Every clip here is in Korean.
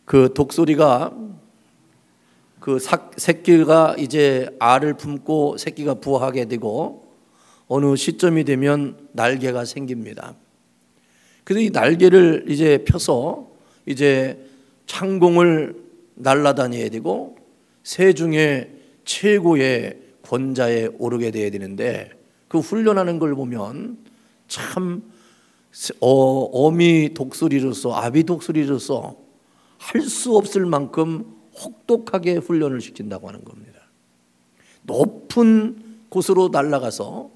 그 독수리가 새끼가 이제 알을 품고 새끼가 부화하게 되고 어느 시점이 되면 날개가 생깁니다. 그래서 이 날개를 이제 펴서 이제 창공을 날아다녀야 되고 새 중에 최고의 권자에 오르게 돼야 되는데 그 훈련하는 걸 보면 참 어미 독수리로서 아비 독수리로서 할 수 없을 만큼 혹독하게 훈련을 시킨다고 하는 겁니다. 높은 곳으로 날아가서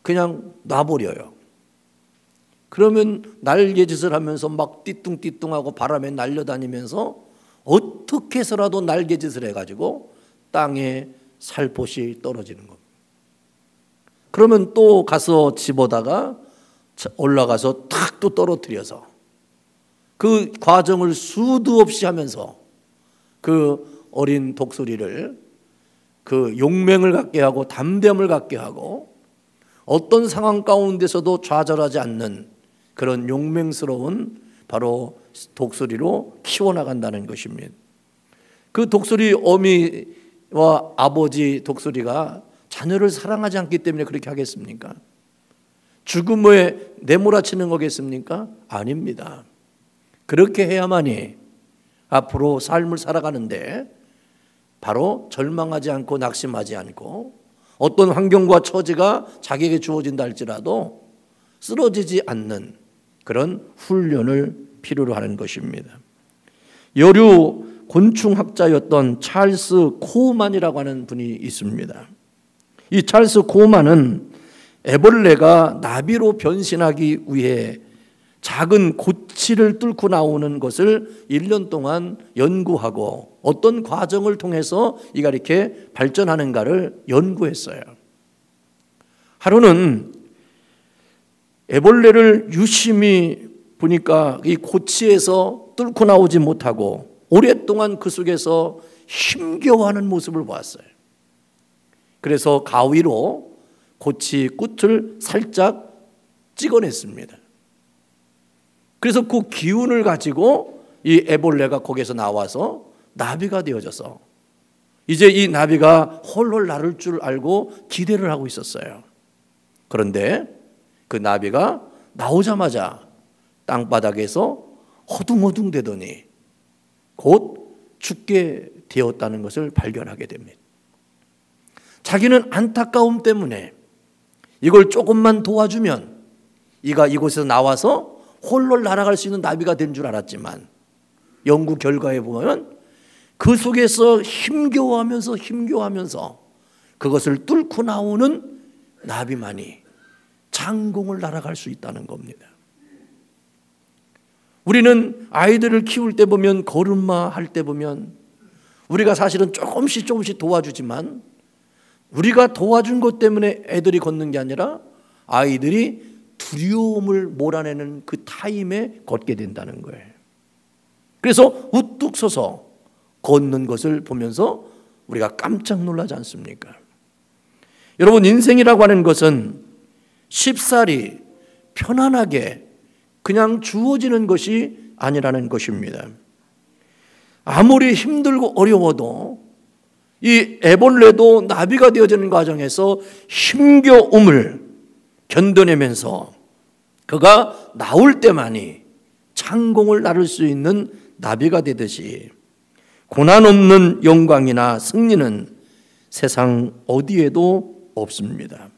그냥 놔버려요. 그러면 날개짓을 하면서 막 띠뚱띠뚱하고 바람에 날려다니면서 어떻게 해서라도 날개짓을 해가지고 땅에 살포시 떨어지는 겁니다. 그러면 또 가서 집어다가 올라가서 탁 또 떨어뜨려서 그 과정을 수도 없이 하면서 그 어린 독수리를 그 용맹을 갖게 하고 담대함을 갖게 하고 어떤 상황 가운데서도 좌절하지 않는 그런 용맹스러운 바로 독수리로 키워나간다는 것입니다. 그 독수리 어미와 아버지 독수리가 자녀를 사랑하지 않기 때문에 그렇게 하겠습니까? 죽음에 내몰아치는 거겠습니까? 아닙니다. 그렇게 해야만이 앞으로 삶을 살아가는데 바로 절망하지 않고 낙심하지 않고 어떤 환경과 처지가 자기에게 주어진다 할지라도 쓰러지지 않는 그런 훈련을 필요로 하는 것입니다. 여류 곤충학자였던 찰스 코우만이라고 하는 분이 있습니다. 이 찰스 코우만은 애벌레가 나비로 변신하기 위해 작은 고치를 뚫고 나오는 것을 1년 동안 연구하고 어떤 과정을 통해서 이가 이렇게 발전하는가를 연구했어요. 하루는 애벌레를 유심히 보니까 이 고치에서 뚫고 나오지 못하고 오랫동안 그 속에서 힘겨워하는 모습을 보았어요. 그래서 가위로 고치 끝을 살짝 찍어냈습니다. 그래서 그 기운을 가지고 이 애벌레가 거기서 나와서 나비가 되어져서 이제 이 나비가 홀홀 날을 줄 알고 기대를 하고 있었어요. 그런데 그 나비가 나오자마자 땅바닥에서 허둥허둥 되더니 곧 죽게 되었다는 것을 발견하게 됩니다. 자기는 안타까움 때문에 이걸 조금만 도와주면 이가 이곳에서 나와서 홀로 날아갈 수 있는 나비가 된 줄 알았지만 연구 결과에 보면 그 속에서 힘겨워하면서 그것을 뚫고 나오는 나비만이 창공을 날아갈 수 있다는 겁니다. 우리는 아이들을 키울 때 보면 걸음마 할 때 보면 우리가 사실은 조금씩 도와주지만 우리가 도와준 것 때문에 애들이 걷는 게 아니라 아이들이 두려움을 몰아내는 그 타임에 걷게 된다는 거예요. 그래서 우뚝 서서 걷는 것을 보면서 우리가 깜짝 놀라지 않습니까? 여러분, 인생이라고 하는 것은 쉽사리 편안하게 그냥 주어지는 것이 아니라는 것입니다. 아무리 힘들고 어려워도 이 애벌레도 나비가 되어지는 과정에서 힘겨움을 견뎌내면서 그가 나올 때만이 창공을 나를 수 있는 나비가 되듯이 고난 없는 영광이나 승리는 세상 어디에도 없습니다.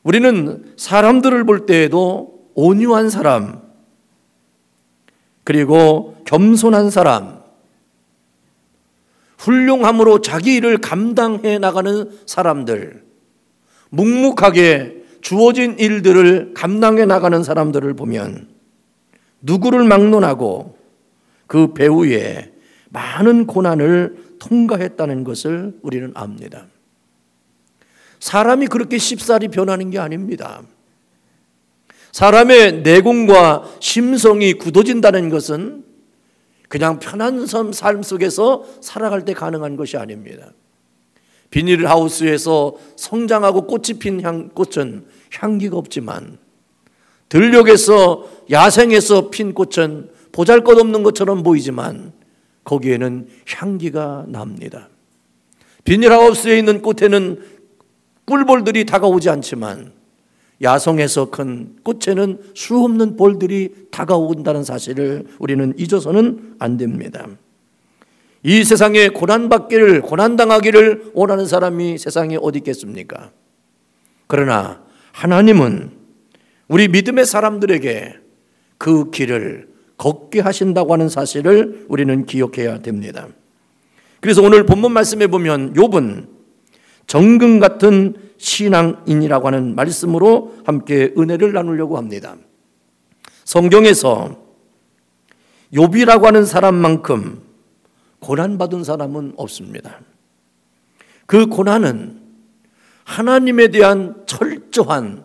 우리는 사람들을 볼 때에도 온유한 사람, 그리고 겸손한 사람, 훌륭함으로 자기 일을 감당해 나가는 사람들, 묵묵하게 주어진 일들을 감당해 나가는 사람들을 보면 누구를 막론하고 그 배후에 많은 고난을 통과했다는 것을 우리는 압니다. 사람이 그렇게 쉽사리 변하는 게 아닙니다. 사람의 내공과 심성이 굳어진다는 것은 그냥 편한 삶 속에서 살아갈 때 가능한 것이 아닙니다. 비닐하우스에서 성장하고 꽃이 핀 꽃은 향기가 없지만 들녘에서 야생에서 핀 꽃은 보잘것없는 것처럼 보이지만 거기에는 향기가 납니다. 비닐하우스에 있는 꽃에는 꿀볼들이 다가오지 않지만 야성에서 큰 꽃에는 수없는 볼들이 다가온다는 사실을 우리는 잊어서는 안 됩니다. 이 세상에 고난받기를, 고난당하기를 원하는 사람이 세상에 어디 있겠습니까? 그러나 하나님은 우리 믿음의 사람들에게 그 길을 걷게 하신다고 하는 사실을 우리는 기억해야 됩니다. 그래서 오늘 본문 말씀에 보면 욥은 정금 같은 신앙인이라고 하는 말씀으로 함께 은혜를 나누려고 합니다. 성경에서 욥이라고 하는 사람만큼 고난받은 사람은 없습니다. 그 고난은 하나님에 대한 철저한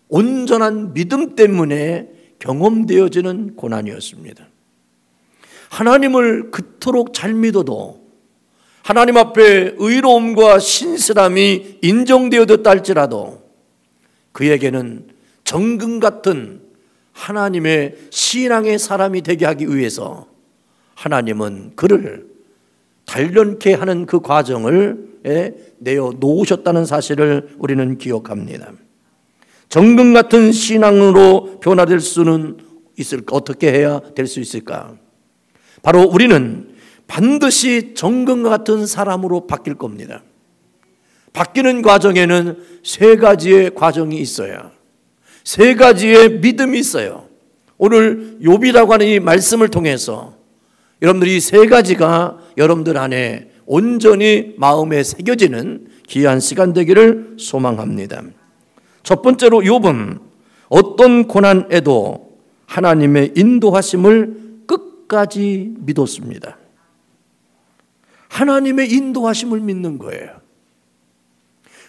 온전한 믿음 때문에 경험되어지는 고난이었습니다. 하나님을 그토록 잘 믿어도 하나님 앞에 의로움과 신실함이 인정되어졌다 할지라도 그에게는 정금 같은 하나님의 신앙의 사람이 되게 하기 위해서 하나님은 그를 단련케 하는 그 과정을 내어 놓으셨다는 사실을 우리는 기억합니다. 정금 같은 신앙으로 변화될 수는 있을까? 어떻게 해야 될 수 있을까? 바로 우리는 반드시 정금과 같은 사람으로 바뀔 겁니다. 바뀌는 과정에는 세 가지의 과정이 있어요. 세 가지의 믿음이 있어요. 오늘 욥이라고 하는 이 말씀을 통해서 여러분들이 세 가지가 여러분들 안에 온전히 마음에 새겨지는 귀한 시간 되기를 소망합니다. 첫 번째로 욥은 어떤 고난에도 하나님의 인도하심을 끝까지 믿었습니다. 하나님의 인도하심을 믿는 거예요.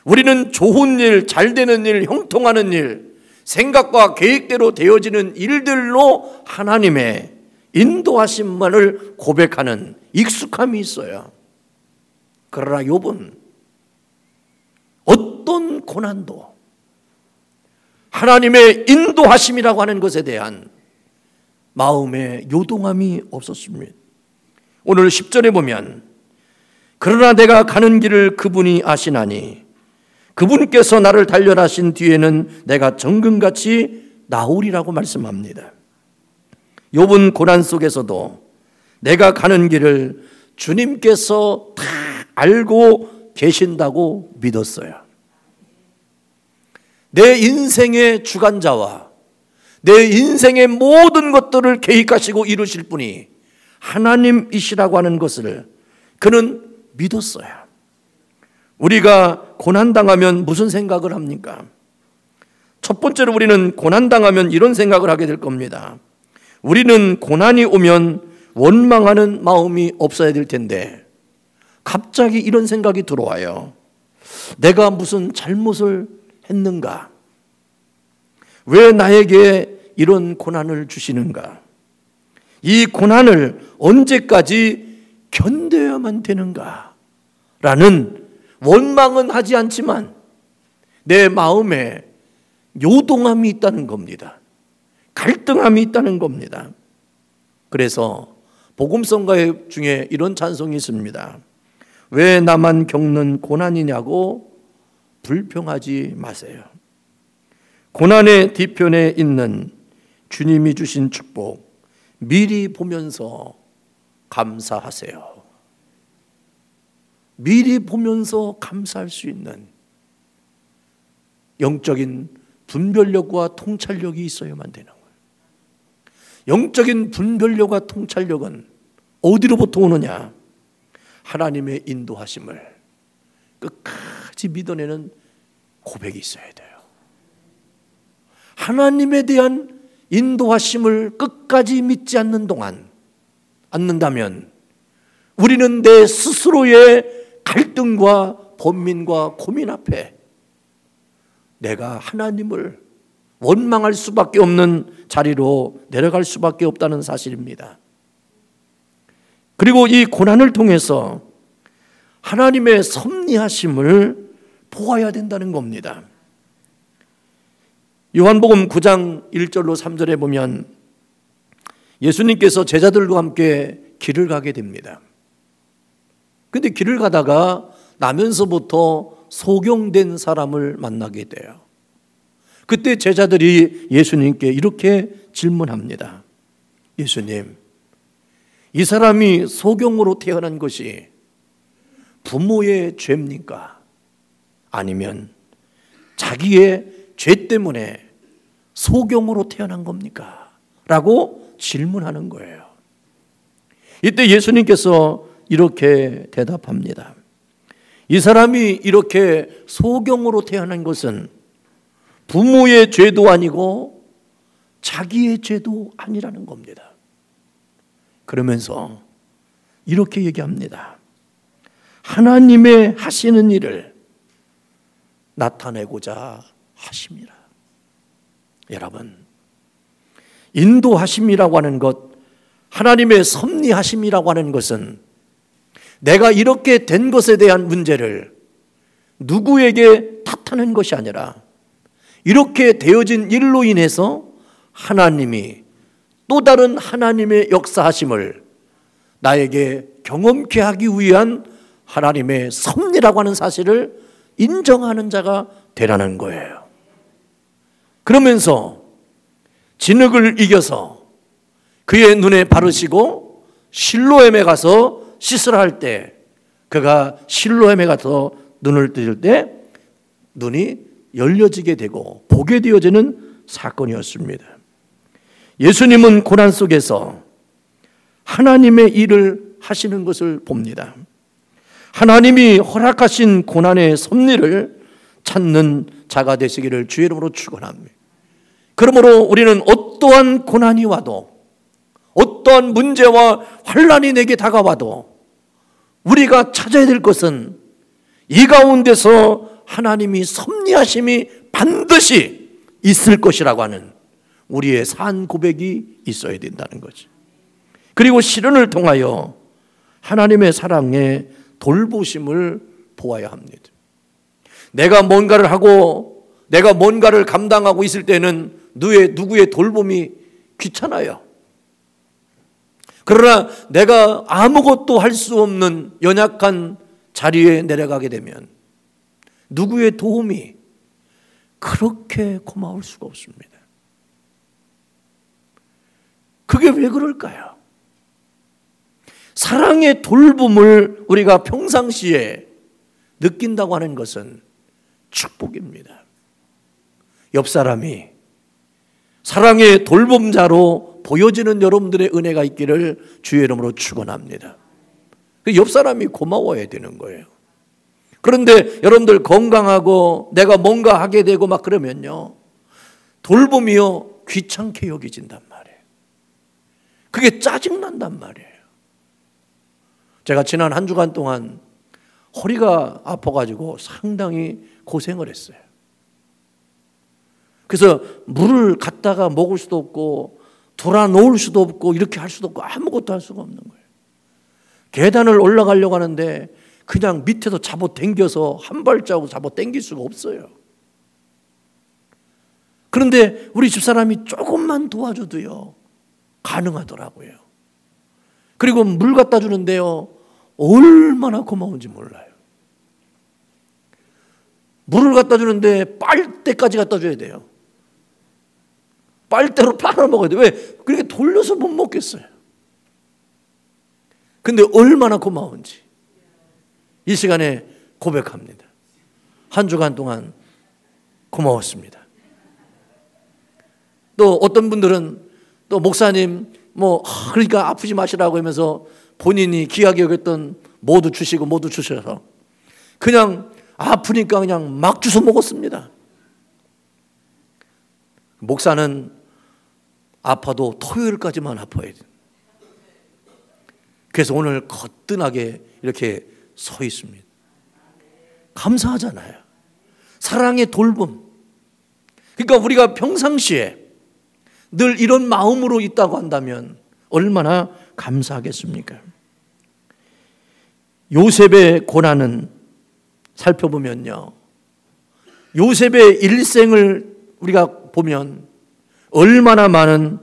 우리는 좋은 일, 잘 되는 일, 형통하는 일, 생각과 계획대로 되어지는 일들로 하나님의 인도하심만을 고백하는 익숙함이 있어요. 그러나 욥은 어떤 고난도 하나님의 인도하심이라고 하는 것에 대한 마음의 요동함이 없었습니다. 오늘 10절에 보면 그러나 내가 가는 길을 그분이 아시나니 그분께서 나를 단련하신 뒤에는 내가 정금같이 나오리라고 말씀합니다. 욥은 고난 속에서도 내가 가는 길을 주님께서 다 알고 계신다고 믿었어요. 내 인생의 주관자와 내 인생의 모든 것들을 계획하시고 이루실 분이 하나님이시라고 하는 것을 그는 믿었어요. 우리가 고난당하면 무슨 생각을 합니까? 첫 번째로 우리는 고난당하면 이런 생각을 하게 될 겁니다. 우리는 고난이 오면 원망하는 마음이 없어야 될 텐데 갑자기 이런 생각이 들어와요. 내가 무슨 잘못을 했는가? 왜 나에게 이런 고난을 주시는가? 이 고난을 언제까지 견뎌야만 되는가? 라는 원망은 하지 않지만 내 마음에 요동함이 있다는 겁니다. 갈등함이 있다는 겁니다. 그래서 복음성가 중에 이런 찬송이 있습니다. 왜 나만 겪는 고난이냐고 불평하지 마세요. 고난의 뒤편에 있는 주님이 주신 축복 미리 보면서 감사하세요. 미리 보면서 감사할 수 있는 영적인 분별력과 통찰력이 있어야만 되는 거예요. 영적인 분별력과 통찰력은 어디로부터 오느냐? 하나님의 인도하심을 끝까지 믿어내는 고백이 있어야 돼요. 하나님에 대한 인도하심을 끝까지 믿지 않는다면 우리는 내 스스로의 갈등과 번민과 고민 앞에 내가 하나님을 원망할 수밖에 없는 자리로 내려갈 수밖에 없다는 사실입니다. 그리고 이 고난을 통해서 하나님의 섭리하심을 보아야 된다는 겁니다. 요한복음 9장 1절로 3절에 보면 예수님께서 제자들과 함께 길을 가게 됩니다. 근데 길을 가다가 나면서부터 소경된 사람을 만나게 돼요. 그때 제자들이 예수님께 이렇게 질문합니다. 예수님, 이 사람이 소경으로 태어난 것이 부모의 죄입니까? 아니면 자기의 죄 때문에 소경으로 태어난 겁니까? 라고 질문하는 거예요. 이때 예수님께서 이렇게 대답합니다. 이 사람이 이렇게 소경으로 태어난 것은 부모의 죄도 아니고 자기의 죄도 아니라는 겁니다. 그러면서 이렇게 얘기합니다. 하나님의 하시는 일을 나타내고자 하심이라. 여러분, 인도하심이라고 하는 것, 하나님의 섭리하심이라고 하는 것은 내가 이렇게 된 것에 대한 문제를 누구에게 탓하는 것이 아니라 이렇게 되어진 일로 인해서 하나님이 또 다른 하나님의 역사하심을 나에게 경험케 하기 위한 하나님의 섭리라고 하는 사실을 인정하는 자가 되라는 거예요. 그러면서 진흙을 이겨서 그의 눈에 바르시고 실로암에 가서 씻으라 할 때 그가 실로암에 가서 눈을 뜨실 때 눈이 열려지게 되고 보게 되어지는 사건이었습니다. 예수님은 고난 속에서 하나님의 일을 하시는 것을 봅니다. 하나님이 허락하신 고난의 섭리를 찾는 자가 되시기를 주의 이름으로 축원합니다. 그러므로 우리는 어떠한 고난이 와도 어떠한 문제와 환난이 내게 다가와도 우리가 찾아야 될 것은 이 가운데서 하나님이 섭리하심이 반드시 있을 것이라고 하는 우리의 산 고백이 있어야 된다는 거죠. 그리고 시련을 통하여 하나님의 사랑에 돌보심을 보아야 합니다. 내가 뭔가를 하고 내가 뭔가를 감당하고 있을 때는 누구의 돌봄이 귀찮아요. 그러나 내가 아무것도 할 수 없는 연약한 자리에 내려가게 되면 누구의 도움이 그렇게 고마울 수가 없습니다. 그게 왜 그럴까요? 사랑의 돌봄을 우리가 평상시에 느낀다고 하는 것은 축복입니다. 옆 사람이 사랑의 돌봄자로 보여지는 여러분들의 은혜가 있기를 주의 이름으로 축원합니다. 옆 사람이 고마워야 되는 거예요. 그런데 여러분들 건강하고 내가 뭔가 하게 되고 막 그러면요, 돌봄이요 귀찮게 여겨진단 말이에요. 그게 짜증난단 말이에요. 제가 지난 한 주간 동안 허리가 아파가지고 상당히 고생을 했어요. 그래서 물을 갖다가 먹을 수도 없고 돌아 놓을 수도 없고 이렇게 할 수도 없고 아무것도 할 수가 없는 거예요. 계단을 올라가려고 하는데 그냥 밑에서 잡아 당겨서 한 발자국 잡아 당길 수가 없어요. 그런데 우리 집사람이 조금만 도와줘도요 가능하더라고요. 그리고 물 갖다 주는데요 얼마나 고마운지 몰라요. 물을 갖다 주는데 빨대까지 갖다 줘야 돼요. 빨대로 빨아 먹어야 돼요. 왜? 그렇게 돌려서 못 먹겠어요. 근데 얼마나 고마운지 이 시간에 고백합니다. 한 주간 동안 고마웠습니다. 또 어떤 분들은 또 목사님 그러니까 아프지 마시라고 하면서 본인이 귀하게 여겼던 모두 주시고 모두 주셔서 그냥 아프니까 그냥 막 주워 먹었습니다. 목사는 아파도 토요일까지만 아파야 돼요. 그래서 오늘 거뜬하게 이렇게 서 있습니다. 감사하잖아요. 사랑의 돌봄. 그러니까 우리가 평상시에 늘 이런 마음으로 있다고 한다면 얼마나 감사하겠습니까? 요셉의 고난은 살펴보면요, 요셉의 일생을 우리가 보면 얼마나 많은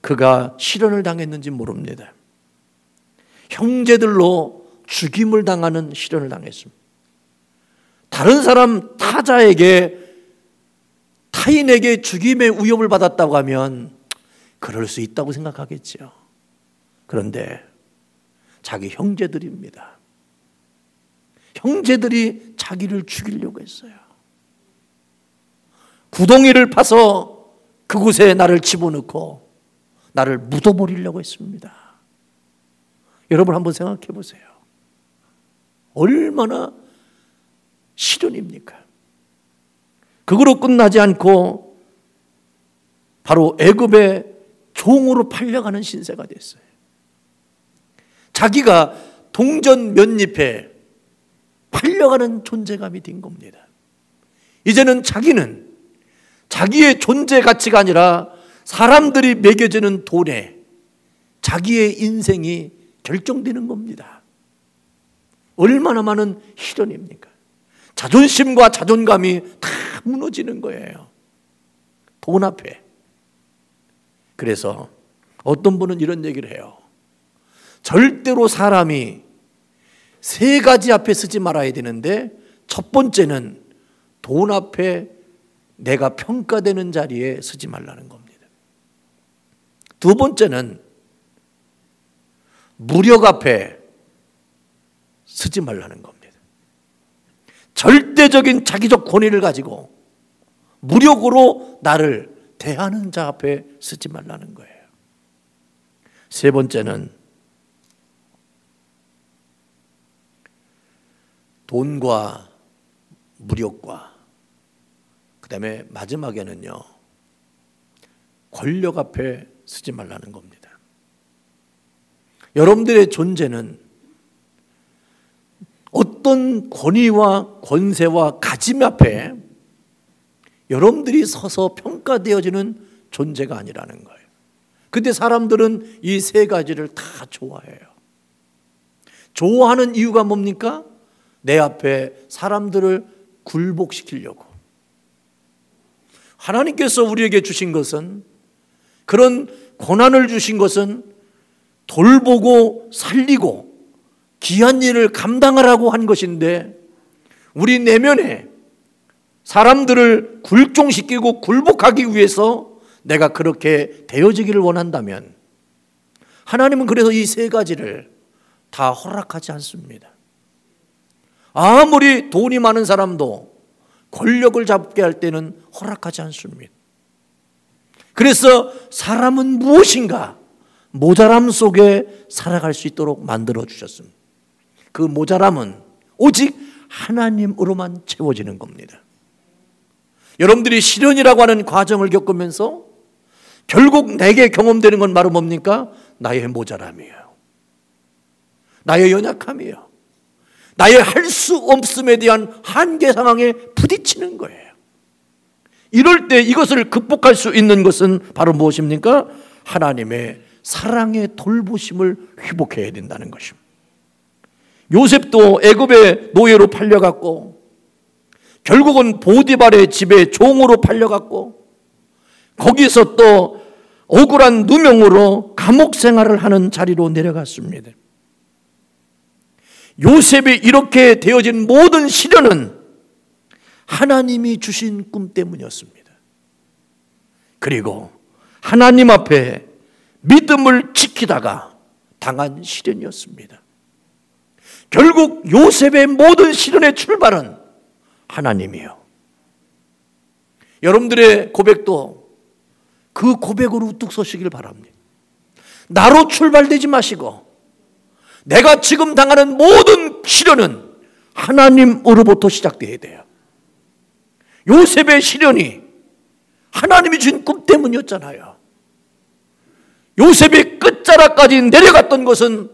그가 실현을 당했는지 모릅니다. 형제들로 죽임을 당하는 실현을 당했습니다. 다른 사람 타인에게 죽임의 위협을 받았다고 하면 그럴 수 있다고 생각하겠죠. 그런데 자기 형제들입니다. 형제들이 자기를 죽이려고 했어요. 구덩이를 파서 그곳에 나를 집어넣고 나를 묻어버리려고 했습니다. 여러분 한번 생각해 보세요. 얼마나 시련입니까? 그거로 끝나지 않고 바로 애굽의 종으로 팔려가는 신세가 됐어요. 자기가 동전 몇 잎에 팔려가는 존재감이 된 겁니다. 이제는 자기는 자기의 존재 가치가 아니라 사람들이 매겨주는 돈에 자기의 인생이 결정되는 겁니다. 얼마나 많은 시련입니까? 자존심과 자존감이 다 무너지는 거예요. 돈 앞에. 그래서 어떤 분은 이런 얘기를 해요. 절대로 사람이 세 가지 앞에 쓰지 말아야 되는데 첫 번째는 돈 앞에 내가 평가되는 자리에 쓰지 말라는 겁니다. 두 번째는 무력 앞에 쓰지 말라는 겁니다. 절대적인 자기적 권위를 가지고 무력으로 나를 대하는 자 앞에 쓰지 말라는 거예요. 세 번째는 돈과 무력과 그다음에 마지막에는요, 권력 앞에 쓰지 말라는 겁니다. 여러분들의 존재는 어떤 권위와 권세와 가짐 앞에 여러분들이 서서 평가되어지는 존재가 아니라는 거예요. 근데 사람들은 이 세 가지를 다 좋아해요. 좋아하는 이유가 뭡니까? 내 앞에 사람들을 굴복시키려고. 하나님께서 우리에게 주신 것은, 그런 고난을 주신 것은 돌보고 살리고 귀한 일을 감당하라고 한 것인데, 우리 내면에 사람들을 굴종시키고 굴복하기 위해서 내가 그렇게 되어지기를 원한다면 하나님은 그래서 이 세 가지를 다 허락하지 않습니다. 아무리 돈이 많은 사람도 권력을 잡게 할 때는 허락하지 않습니다. 그래서 사람은 무엇인가 모자람 속에 살아갈 수 있도록 만들어 주셨습니다. 그 모자람은 오직 하나님으로만 채워지는 겁니다. 여러분들이 시련이라고 하는 과정을 겪으면서 결국 내게 경험되는 건 바로 뭡니까? 나의 모자람이에요. 나의 연약함이에요. 나의 할 수 없음에 대한 한계 상황에 부딪히는 거예요. 이럴 때 이것을 극복할 수 있는 것은 바로 무엇입니까? 하나님의 사랑의 돌보심을 회복해야 된다는 것입니다. 요셉도 애굽의 노예로 팔려갔고 결국은 보디발의 집에 종으로 팔려갔고 거기서 또 억울한 누명으로 감옥 생활을 하는 자리로 내려갔습니다. 요셉이 이렇게 되어진 모든 시련은 하나님이 주신 꿈 때문이었습니다. 그리고 하나님 앞에 믿음을 지키다가 당한 시련이었습니다. 결국 요셉의 모든 시련의 출발은 하나님이에요. 여러분들의 고백도 그 고백으로 우뚝 서시길 바랍니다. 나로 출발되지 마시고 내가 지금 당하는 모든 시련은 하나님으로부터 시작되어야 돼요. 요셉의 시련이 하나님이 준 꿈 때문이었잖아요. 요셉이 끝자락까지 내려갔던 것은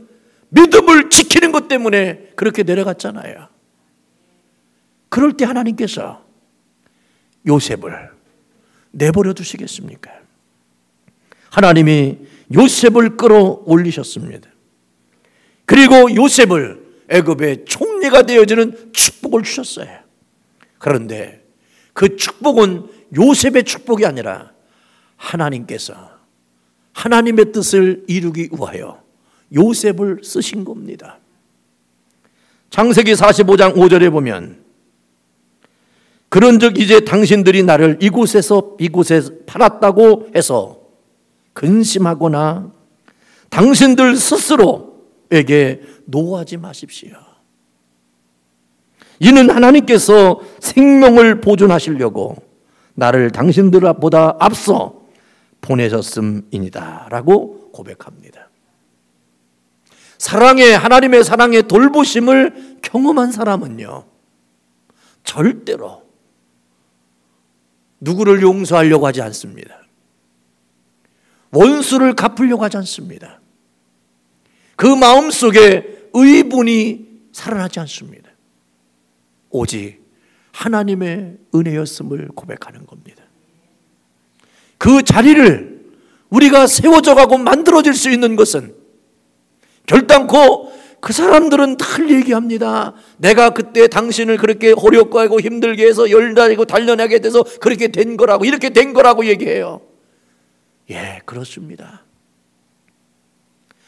믿음을 지키는 것 때문에 그렇게 내려갔잖아요. 그럴 때 하나님께서 요셉을 내버려 두시겠습니까? 하나님이 요셉을 끌어올리셨습니다. 그리고 요셉을 애굽의 총리가 되어지는 축복을 주셨어요. 그런데 그 축복은 요셉의 축복이 아니라 하나님께서 하나님의 뜻을 이루기 위하여 요셉을 쓰신 겁니다. 창세기 45장 5절에 보면 그런즉 이제 당신들이 나를 이곳에 팔았다고 해서 근심하거나 당신들 스스로에게 노하지 마십시오. 이는 하나님께서 생명을 보존하시려고 나를 당신들보다 앞서 보내셨음이니라 라고 고백합니다. 하나님의 사랑의 돌보심을 경험한 사람은요, 절대로 누구를 용서하려고 하지 않습니다. 원수를 갚으려고 하지 않습니다. 그 마음속에 의분이 살아나지 않습니다. 오직 하나님의 은혜였음을 고백하는 겁니다. 그 자리를 우리가 세워져 가고 만들어질 수 있는 것은 결단코 그 사람들은 다 얘기합니다. 내가 그때 당신을 그렇게 어렵고 힘들게 해서 열다니고 단련하게 돼서 그렇게 된 거라고, 이렇게 된 거라고 얘기해요. 예, 그렇습니다.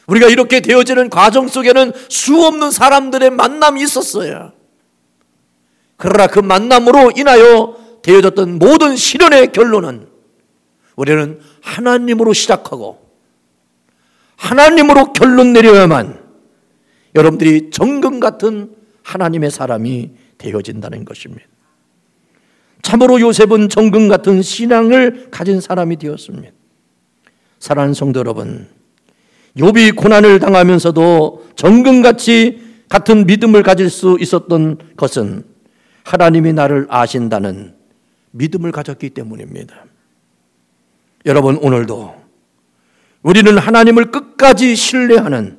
우리가 이렇게 되어지는 과정 속에는 수없는 사람들의 만남이 있었어요. 그러나 그 만남으로 인하여 되어졌던 모든 시련의 결론은 우리는 하나님으로 시작하고 하나님으로 결론 내려야만 여러분들이 정금 같은 하나님의 사람이 되어진다는 것입니다. 참으로 요셉은 정금 같은 신앙을 가진 사람이 되었습니다. 사랑하는 성도 여러분, 욥이 고난을 당하면서도 정금같이 같은 믿음을 가질 수 있었던 것은 하나님이 나를 아신다는 믿음을 가졌기 때문입니다. 여러분, 오늘도 우리는 하나님을 끝까지 신뢰하는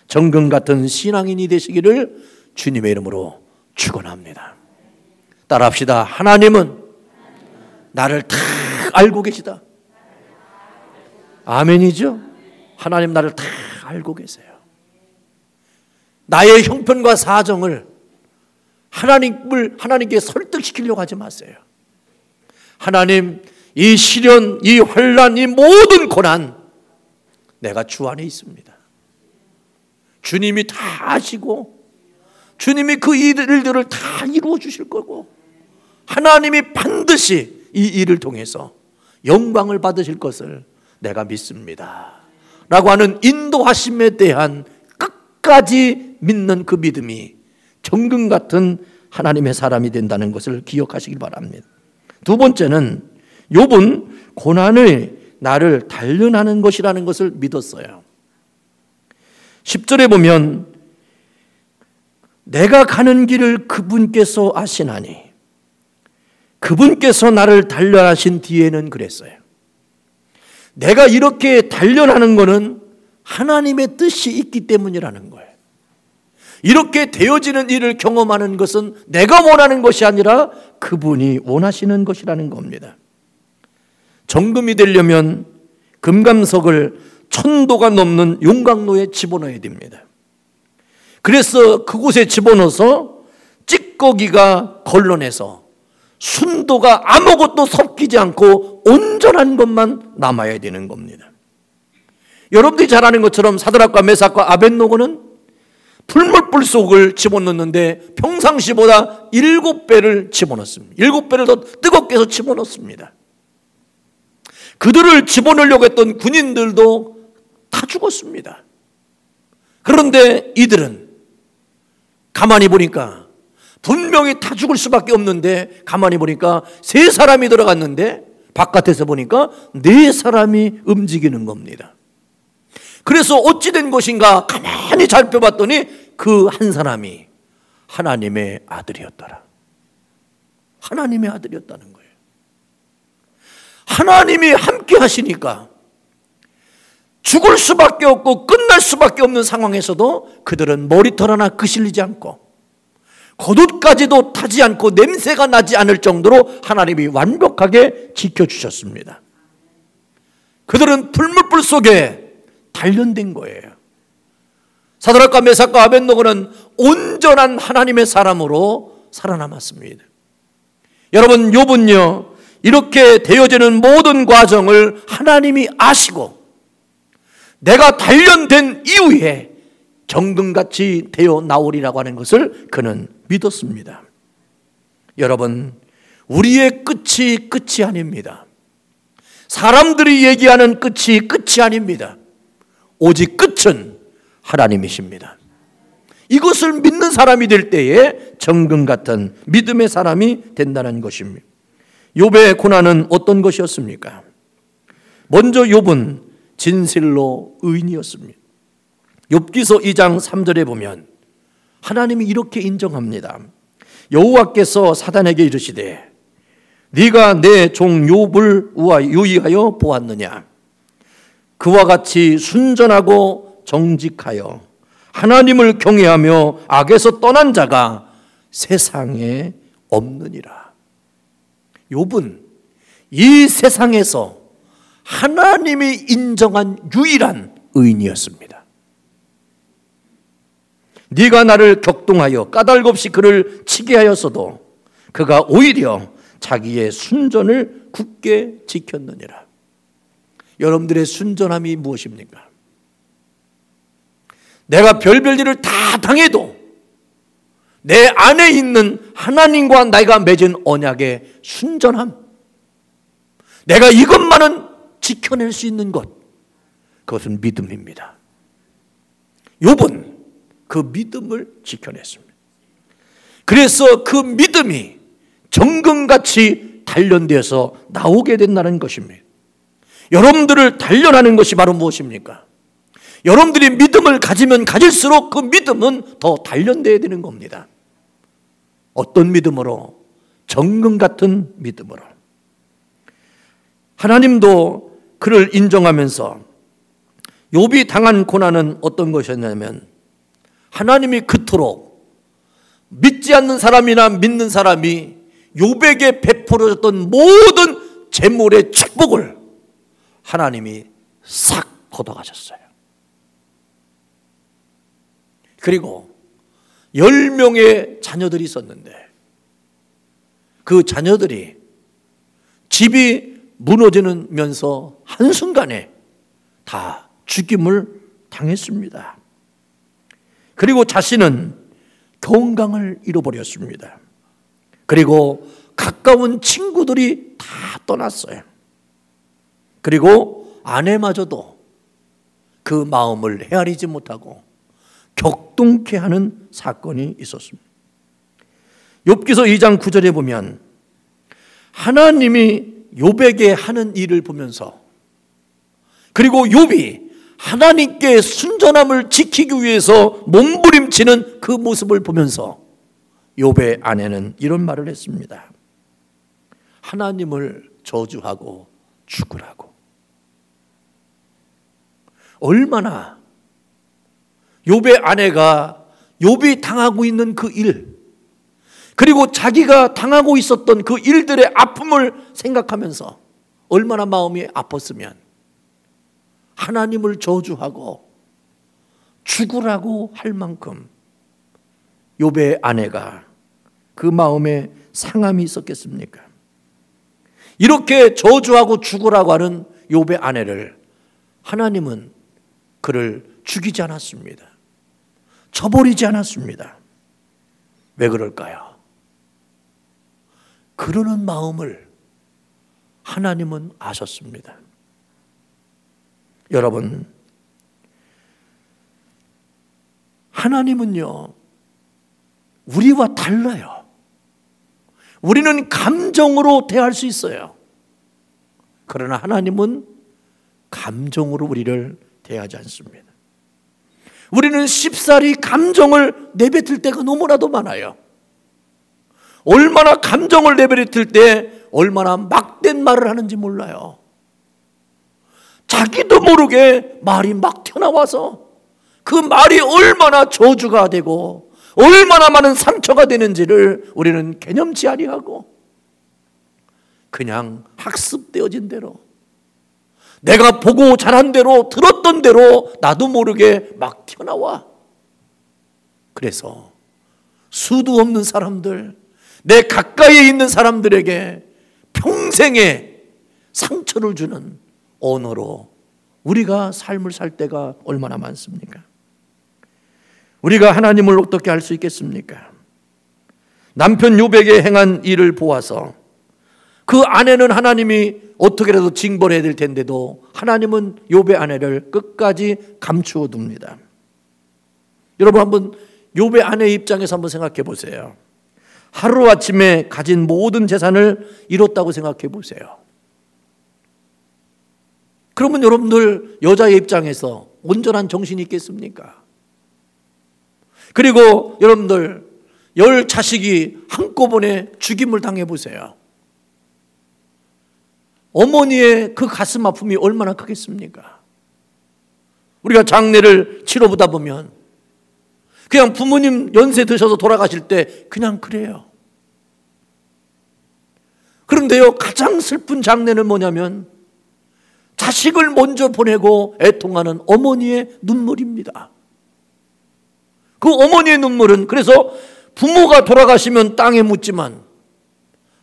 정금 같은 신앙인이 되시기를 주님의 이름으로 축원합니다. 따라합시다. 하나님은 나를 다 알고 계시다. 아멘이죠? 하나님 나를 다 알고 계세요. 나의 형편과 사정을 하나님께 설득시키려고 하지 마세요. 하나님, 이 시련, 이 환난, 이 모든 고난 내가 주 안에 있습니다. 주님이 다 아시고 주님이 그 일들을 다 이루어 주실 거고 하나님이 반드시 이 일을 통해서 영광을 받으실 것을 내가 믿습니다 라고 하는 인도하심에 대한 끝까지 믿는 그 믿음이 정금 같은 하나님의 사람이 된다는 것을 기억하시길 바랍니다. 두 번째는 욥은 고난을 나를 단련하는 것이라는 것을 믿었어요. 10절에 보면 내가 가는 길을 그분께서 아시나니 그분께서 나를 단련하신 뒤에는 그랬어요. 내가 이렇게 단련하는 것은 하나님의 뜻이 있기 때문이라는 거예요. 이렇게 되어지는 일을 경험하는 것은 내가 원하는 것이 아니라 그분이 원하시는 것이라는 겁니다. 정금이 되려면 금감석을 1000도가 넘는 용광로에 집어넣어야 됩니다. 그래서 그곳에 집어넣어서 찌꺼기가 걸러내서 순도가 아무것도 섞이지 않고 온전한 것만 남아야 되는 겁니다. 여러분들이 잘 아는 것처럼 사드락과 메삭과 아벳노고는 풀물불 속을 집어넣는데 평상시보다 7배를 집어넣습니다. 7배를 더 뜨겁게 해서 집어넣습니다. 그들을 집어넣으려고 했던 군인들도 다 죽었습니다. 그런데 이들은 가만히 보니까 분명히 다 죽을 수밖에 없는데 가만히 보니까 3사람이 들어갔는데 바깥에서 보니까 4사람이 움직이는 겁니다. 그래서 어찌 된 것인가 가만히 살펴봤더니 그 한 사람이 하나님의 아들이었더라. 하나님의 아들이었다는 거예요. 하나님이 함께 하시니까 죽을 수밖에 없고 끝날 수밖에 없는 상황에서도 그들은 머리털 하나 그실리지 않고 겉옷까지도 타지 않고 냄새가 나지 않을 정도로 하나님이 완벽하게 지켜주셨습니다. 그들은 풀물불 속에 단련된 거예요. 사드락과 메삭과 아벳노고는 온전한 하나님의 사람으로 살아남았습니다. 여러분, 욥은요 이렇게 되어지는 모든 과정을 하나님이 아시고 내가 단련된 이후에 정금같이 되어 나오리라고 하는 것을 그는 믿었습니다. 여러분, 우리의 끝이 아닙니다. 사람들이 얘기하는 끝이 아닙니다. 오직 끝은 하나님이십니다. 이것을 믿는 사람이 될 때에 정금 같은 믿음의 사람이 된다는 것입니다. 욥의 고난은 어떤 것이었습니까? 먼저 욥은 진실로 의인이었습니다. 욥기서 2장 3절에 보면 하나님이 이렇게 인정합니다. 여호와께서 사단에게 이르시되 네가 내 종 욥을 유의하여 보았느냐? 그와 같이 순전하고 정직하여 하나님을 경외하며 악에서 떠난 자가 세상에 없느니라. 욥은 이 세상에서 하나님이 인정한 유일한 의인이었습니다. 네가 나를 격동하여 까닭없이 그를 치게 하였어도 그가 오히려 자기의 순전을 굳게 지켰느니라. 여러분들의 순전함이 무엇입니까? 내가 별별 일을 다 당해도 내 안에 있는 하나님과 내가 맺은 언약의 순전함, 내가 이것만은 지켜낼 수 있는 것, 그것은 믿음입니다. 욥은 그 믿음을 지켜냈습니다. 그래서 그 믿음이 정금같이 단련되어서 나오게 된다는 것입니다. 여러분들을 단련하는 것이 바로 무엇입니까? 여러분들이 믿음을 가지면 가질수록 그 믿음은 더 단련되어야 되는 겁니다. 어떤 믿음으로? 정금 같은 믿음으로. 하나님도 그를 인정하면서 욥이 당한 고난은 어떤 것이었냐면 하나님이 그토록 믿지 않는 사람이나 믿는 사람이 욥에게 베풀어줬던 모든 재물의 축복을 하나님이 싹 걷어가셨어요. 그리고 10명의 자녀들이 있었는데 그 자녀들이 집이 무너지면서 한순간에 다 죽임을 당했습니다. 그리고 자신은 건강을 잃어버렸습니다. 그리고 가까운 친구들이 다 떠났어요. 그리고 아내마저도 그 마음을 헤아리지 못하고 격동케 하는 사건이 있었습니다. 욥기서 2장 9절에 보면 하나님이 욥에게 하는 일을 보면서 그리고 욥이 하나님께 순전함을 지키기 위해서 몸부림치는 그 모습을 보면서 욥의 아내는 이런 말을 했습니다. 하나님을 저주하고 죽으라고. 얼마나 욥의 아내가 욥이 당하고 있는 그 일, 그리고 자기가 당하고 있었던 그 일들의 아픔을 생각하면서 얼마나 마음이 아팠으면 하나님을 저주하고 죽으라고 할 만큼 욥의 아내가 그 마음에 상함이 있었겠습니까? 이렇게 저주하고 죽으라고 하는 욥의 아내를 하나님은 그를 죽이지 않았습니다. 쳐버리지 않았습니다. 왜 그럴까요? 그러는 마음을 하나님은 아셨습니다. 여러분, 하나님은요, 우리와 달라요. 우리는 감정으로 대할 수 있어요. 그러나 하나님은 감정으로 우리를 대하지 않습니다. 우리는 쉽사리 감정을 내뱉을 때가 너무나도 많아요. 얼마나 감정을 내뱉을 때 얼마나 막된 말을 하는지 몰라요. 자기도 모르게 말이 막 튀어나와서 그 말이 얼마나 저주가 되고 얼마나 많은 상처가 되는지를 우리는 개념치 아니하고 그냥 학습되어진 대로 내가 보고 자란 대로 들었던 대로 나도 모르게 막 튀어나와. 그래서 수도 없는 사람들, 내 가까이에 있는 사람들에게 평생에 상처를 주는 언어로 우리가 삶을 살 때가 얼마나 많습니까? 우리가 하나님을 어떻게 알 수 있겠습니까? 남편 욥에게 행한 일을 보아서 그 아내는 하나님이 어떻게라도 징벌해야 될 텐데도 하나님은 욥의 아내를 끝까지 감추어 둡니다. 여러분 한번 욥의 아내의 입장에서 한번 생각해 보세요. 하루아침에 가진 모든 재산을 잃었다고 생각해 보세요. 그러면 여러분들 여자의 입장에서 온전한 정신이 있겠습니까? 그리고 여러분들 10 자식이 한꺼번에 죽임을 당해 보세요. 어머니의 그 가슴 아픔이 얼마나 크겠습니까? 우리가 장례를 치러보다 보면 그냥 부모님 연세 드셔서 돌아가실 때 그냥 그래요. 그런데요, 가장 슬픈 장례는 뭐냐면 자식을 먼저 보내고 애통하는 어머니의 눈물입니다. 그 어머니의 눈물은 그래서 부모가 돌아가시면 땅에 묻지만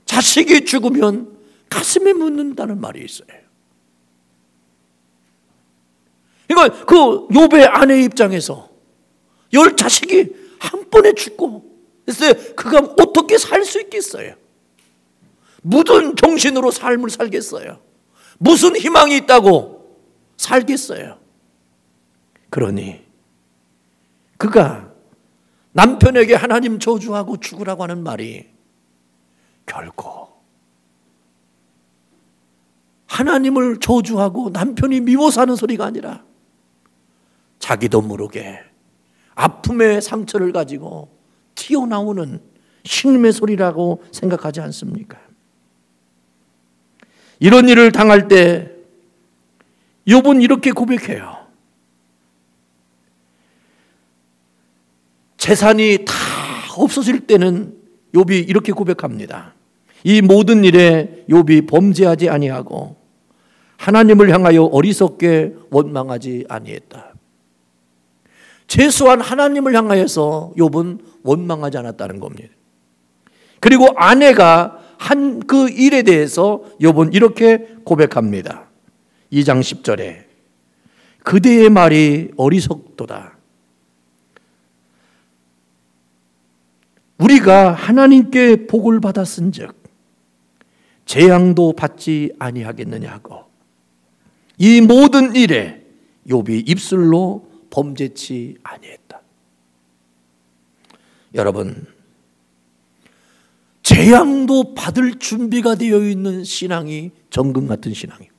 자식이 죽으면 가슴에 묻는다는 말이 있어요. 그러니까 그 욥의 아내 입장에서 10 자식이 한 번에 죽고 그래서 그가 어떻게 살 수 있겠어요? 무슨 정신으로 삶을 살겠어요? 무슨 희망이 있다고 살겠어요? 그러니 그가 남편에게 하나님 저주하고 죽으라고 하는 말이 결코 하나님을 저주하고 남편이 미워서 하는 소리가 아니라 자기도 모르게 아픔의 상처를 가지고 튀어나오는 신음의 소리라고 생각하지 않습니까? 이런 일을 당할 때 욥은 이렇게 고백해요. 재산이 다 없어질 때는 욥이 이렇게 고백합니다. 이 모든 일에 욥이 범죄하지 아니하고 하나님을 향하여 어리석게 원망하지 아니했다. 최소한 하나님을 향하여서 욥은 원망하지 않았다는 겁니다. 그리고 아내가 한 그 일에 대해서 욥은 이렇게 고백합니다. 2장 10절에 그대의 말이 어리석도다. 우리가 하나님께 복을 받았은즉 재앙도 받지 아니하겠느냐고. 이 모든 일에 욥이 입술로 범죄치 아니했다. 여러분, 재앙도 받을 준비가 되어 있는 신앙이 정금 같은 신앙이에요.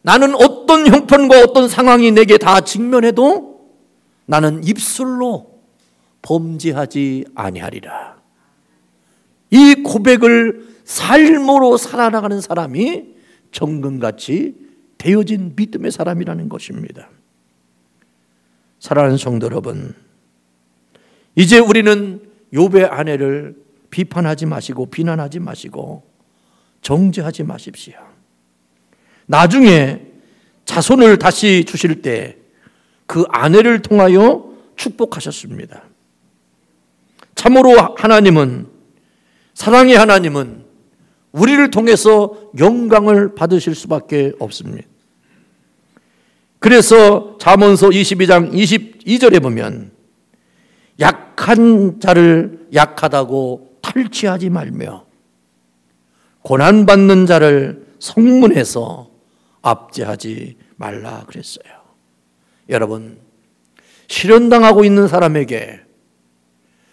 나는 어떤 형편과 어떤 상황이 내게 다 직면해도 나는 입술로 범죄하지 아니하리라. 이 고백을 삶으로 살아나가는 사람이 정금같이 되어진 믿음의 사람이라는 것입니다. 사랑하는 성도 여러분, 이제 우리는 욥의 아내를 비판하지 마시고 비난하지 마시고 정죄하지 마십시오. 나중에 자손을 다시 주실 때 그 아내를 통하여 축복하셨습니다. 참으로 하나님은, 사랑의 하나님은 우리를 통해서 영광을 받으실 수밖에 없습니다. 그래서 잠언서 22장 22절에 보면 약한 자를 약하다고 탈취하지 말며 고난받는 자를 성문에서 압제하지 말라 그랬어요. 여러분, 실현당하고 있는 사람에게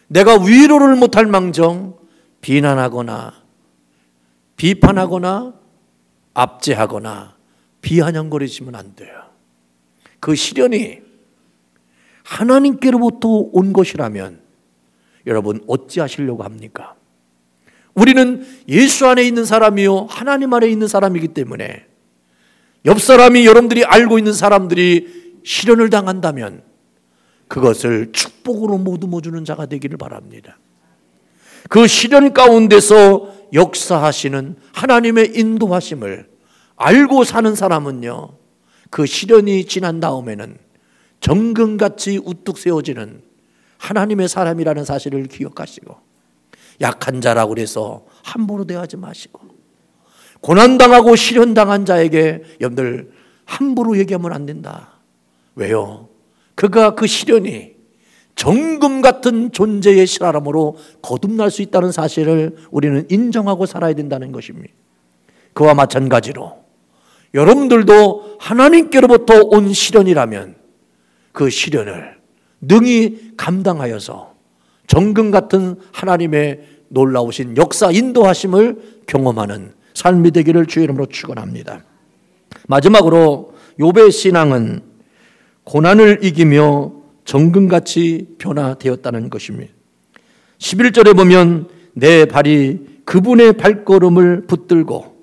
내가 위로를 못할 망정 비난하거나 비판하거나 압제하거나 비아냥거리시면 안 돼요. 그 시련이 하나님께로부터 온 것이라면 여러분 어찌하시려고 합니까? 우리는 예수 안에 있는 사람이요 하나님 안에 있는 사람이기 때문에 옆 사람이, 여러분들이 알고 있는 사람들이 시련을 당한다면 그것을 축복으로 모두모 주는 자가 되기를 바랍니다. 그 시련 가운데서 역사하시는 하나님의 인도하심을 알고 사는 사람은요, 그 시련이 지난 다음에는 정금같이 우뚝 세워지는 하나님의 사람이라는 사실을 기억하시고, 약한 자라고 해서 함부로 대하지 마시고, 고난당하고 시련당한 자에게 여러분들 함부로 얘기하면 안 된다. 왜요? 그가 그 시련이 정금 같은 존재의 실화람으로 거듭날 수 있다는 사실을 우리는 인정하고 살아야 된다는 것입니다. 그와 마찬가지로 여러분들도 하나님께로부터 온 시련이라면 그 시련을 능히 감당하여서 정금 같은 하나님의 놀라우신 역사 인도하심을 경험하는 삶이 되기를 주의 이름으로 축원합니다. 마지막으로 욥의 신앙은 고난을 이기며 정금같이 변화되었다는 것입니다. 11절에 보면 내 발이 그분의 발걸음을 붙들고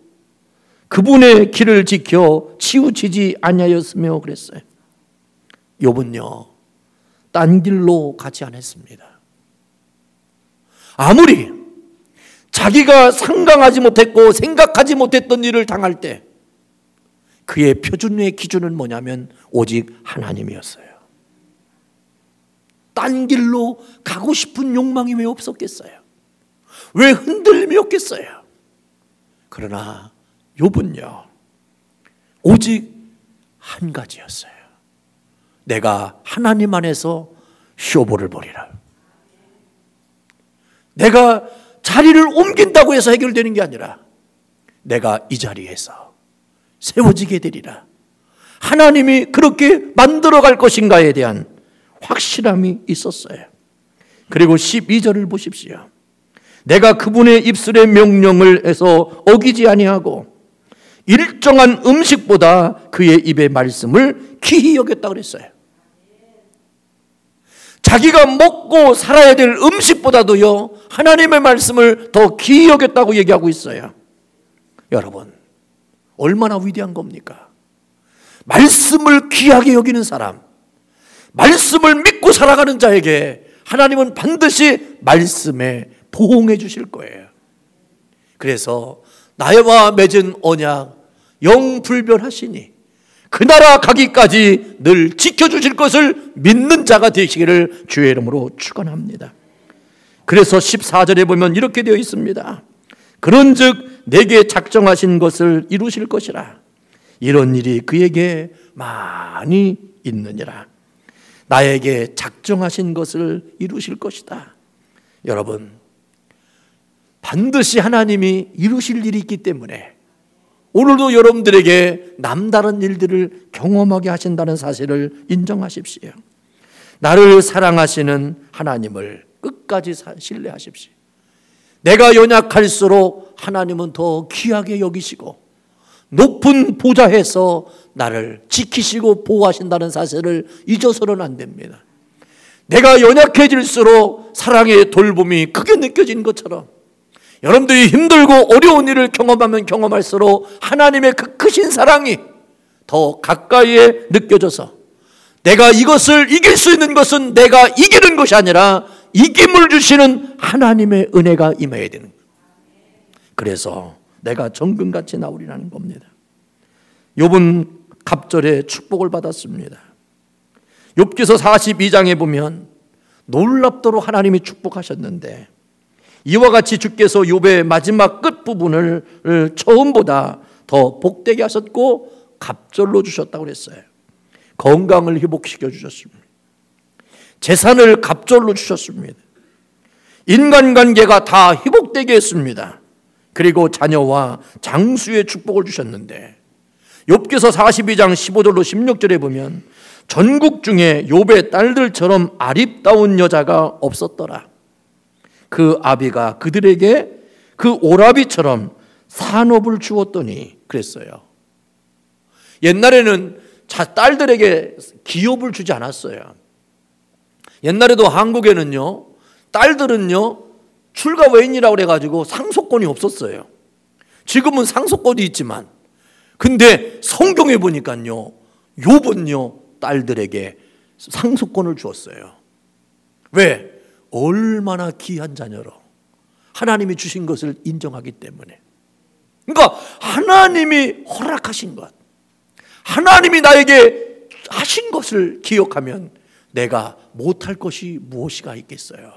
그분의 길을 지켜 치우치지 아니하였으며 그랬어요. 욥은요, 딴 길로 가지 않았습니다. 아무리 자기가 상상하지 못했고 생각하지 못했던 일을 당할 때 그의 표준의 기준은 뭐냐면 오직 하나님이었어요. 딴 길로 가고 싶은 욕망이 왜 없었겠어요? 왜 흔들림이 없겠어요? 그러나 욥은요, 오직 한 가지였어요. 내가 하나님 안에서 쇼부를 보리라. 내가 자리를 옮긴다고 해서 해결되는 게 아니라 내가 이 자리에서 세워지게 되리라. 하나님이 그렇게 만들어갈 것인가에 대한 확실함이 있었어요. 그리고 12절을 보십시오. 내가 그분의 입술의 명령을 해서 어기지 아니하고 일정한 음식보다 그의 입의 말씀을 귀히 여겼다 그랬어요. 자기가 먹고 살아야 될 음식보다도요, 하나님의 말씀을 더 귀히 여겼다고 얘기하고 있어요. 여러분, 얼마나 위대한 겁니까? 말씀을 귀하게 여기는 사람, 말씀을 믿고 살아가는 자에게 하나님은 반드시 말씀에 보응해 주실 거예요. 그래서 나와 맺은 언약 영불변하시니 그 나라 가기까지 늘 지켜주실 것을 믿는 자가 되시기를 주의 이름으로 축원합니다. 그래서 14절에 보면 이렇게 되어 있습니다. 그런즉 내게 작정하신 것을 이루실 것이라. 이런 일이 그에게 많이 있느니라. 나에게 작정하신 것을 이루실 것이다. 여러분, 반드시 하나님이 이루실 일이 있기 때문에 오늘도 여러분들에게 남다른 일들을 경험하게 하신다는 사실을 인정하십시오. 나를 사랑하시는 하나님을 끝까지 신뢰하십시오. 내가 연약할수록 하나님은 더 귀하게 여기시고 높은 보좌에서 나를 지키시고 보호하신다는 사실을 잊어서는 안 됩니다. 내가 연약해질수록 사랑의 돌봄이 크게 느껴지는 것처럼 여러분들이 힘들고 어려운 일을 경험하면 경험할수록 하나님의 그 크신 사랑이 더 가까이에 느껴져서 내가 이것을 이길 수 있는 것은 내가 이기는 것이 아니라 이김을 주시는 하나님의 은혜가 임해야 되는 거예요. 그래서 내가 정금같이 나오리라는 겁니다. 욥은 갑절에 축복을 받았습니다. 욥기서 42장에 보면 놀랍도록 하나님이 축복하셨는데 이와 같이 주께서 욥의 마지막 끝부분을 처음보다 더 복되게 하셨고 갑절로 주셨다고 그랬어요. 건강을 회복시켜 주셨습니다. 재산을 갑절로 주셨습니다. 인간관계가 다 회복되게 했습니다. 그리고 자녀와 장수의 축복을 주셨는데 욥기서 42장 15절로 16절에 보면 전국 중에 욥의 딸들처럼 아립다운 여자가 없었더라. 그 아비가 그들에게 그 오라비처럼 산업을 주었더니 그랬어요. 옛날에는 딸들에게 기업을 주지 않았어요. 옛날에도 한국에는요, 딸들은요 출가 외인이라고 그래가지고 상속권이 없었어요. 지금은 상속권이 있지만, 근데 성경에 보니까요 욥은요 딸들에게 상속권을 주었어요. 왜? 얼마나 귀한 자녀로 하나님이 주신 것을 인정하기 때문에. 그러니까 하나님이 허락하신 것, 하나님이 나에게 하신 것을 기억하면 내가 못할 것이 무엇이가 있겠어요.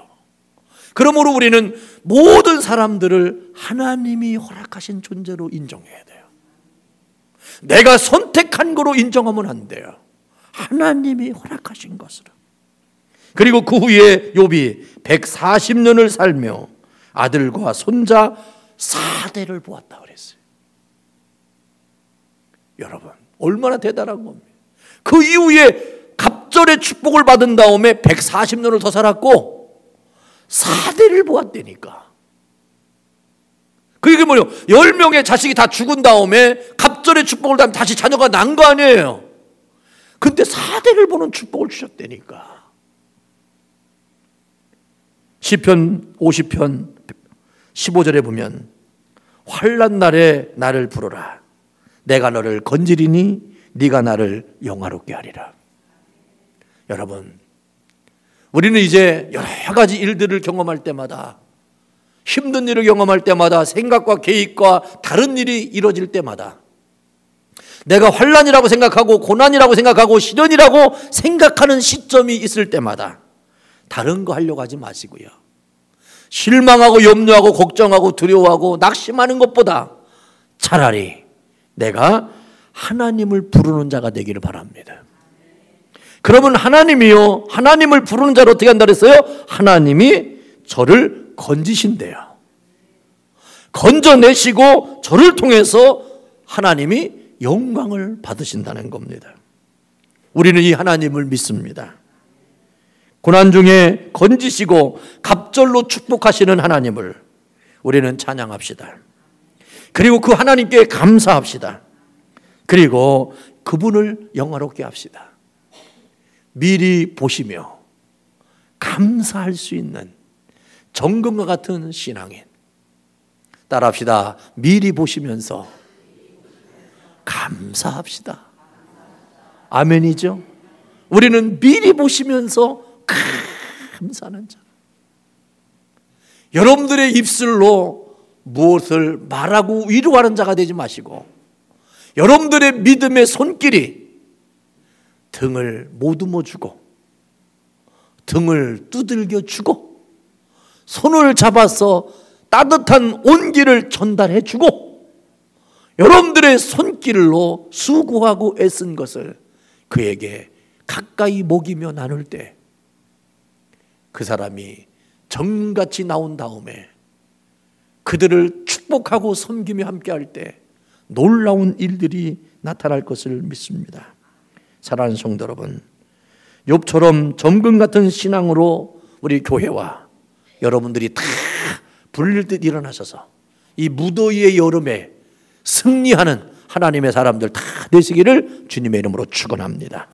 그러므로 우리는 모든 사람들을 하나님이 허락하신 존재로 인정해야 돼요. 내가 선택한 거로 인정하면 안 돼요. 하나님이 허락하신 것으로. 그리고 그 후에 욥이 140년을 살며 아들과 손자 4대를 보았다 그랬어요. 여러분, 얼마나 대단한 겁니까? 그 이후에 갑절의 축복을 받은 다음에 140년을 더 살았고 4대를 보았다니까. 그게 뭐예요? 10명의 자식이 다 죽은 다음에 갑절의 축복을 받으면 다시 자녀가 난 거 아니에요. 근데 4대를 보는 축복을 주셨다니까. 시편 50편 15절에 보면 환난 날에 나를 부르라. 내가 너를 건지리니 네가 나를 영화롭게 하리라. 여러분, 우리는 이제 여러 가지 일들을 경험할 때마다, 힘든 일을 경험할 때마다, 생각과 계획과 다른 일이 이루어질 때마다 내가 환난이라고 생각하고 고난이라고 생각하고 시련이라고 생각하는 시점이 있을 때마다 다른 거 하려고 하지 마시고요. 실망하고 염려하고 걱정하고 두려워하고 낙심하는 것보다 차라리 내가 하나님을 부르는 자가 되기를 바랍니다. 그러면 하나님이요, 하나님을 부르는 자를 어떻게 한다 그랬어요? 하나님이 저를 건지신대요. 건져내시고 저를 통해서 하나님이 영광을 받으신다는 겁니다. 우리는 이 하나님을 믿습니다. 고난 중에 건지시고 갑절로 축복하시는 하나님을 우리는 찬양합시다. 그리고 그 하나님께 감사합시다. 그리고 그분을 영화롭게 합시다. 미리 보시며 감사할 수 있는 정금과 같은 신앙인. 따라합시다. 미리 보시면서 감사합시다. 아멘이죠? 우리는 미리 보시면서 감사하는 자. 여러분들의 입술로 무엇을 말하고 위로하는 자가 되지 마시고 여러분들의 믿음의 손길이 등을 모듬어 주고 등을 두들겨 주고 손을 잡아서 따뜻한 온기를 전달해 주고 여러분들의 손길로 수고하고 애쓴 것을 그에게 가까이 먹이며 나눌 때 그 사람이 정같이 나온 다음에 그들을 축복하고 섬기며 함께할 때 놀라운 일들이 나타날 것을 믿습니다. 사랑하는 성도 여러분, 욥처럼 점금 같은 신앙으로 우리 교회와 여러분들이 다 불릴 듯 일어나셔서 이 무더위의 여름에 승리하는 하나님의 사람들 다 되시기를 주님의 이름으로 축원합니다.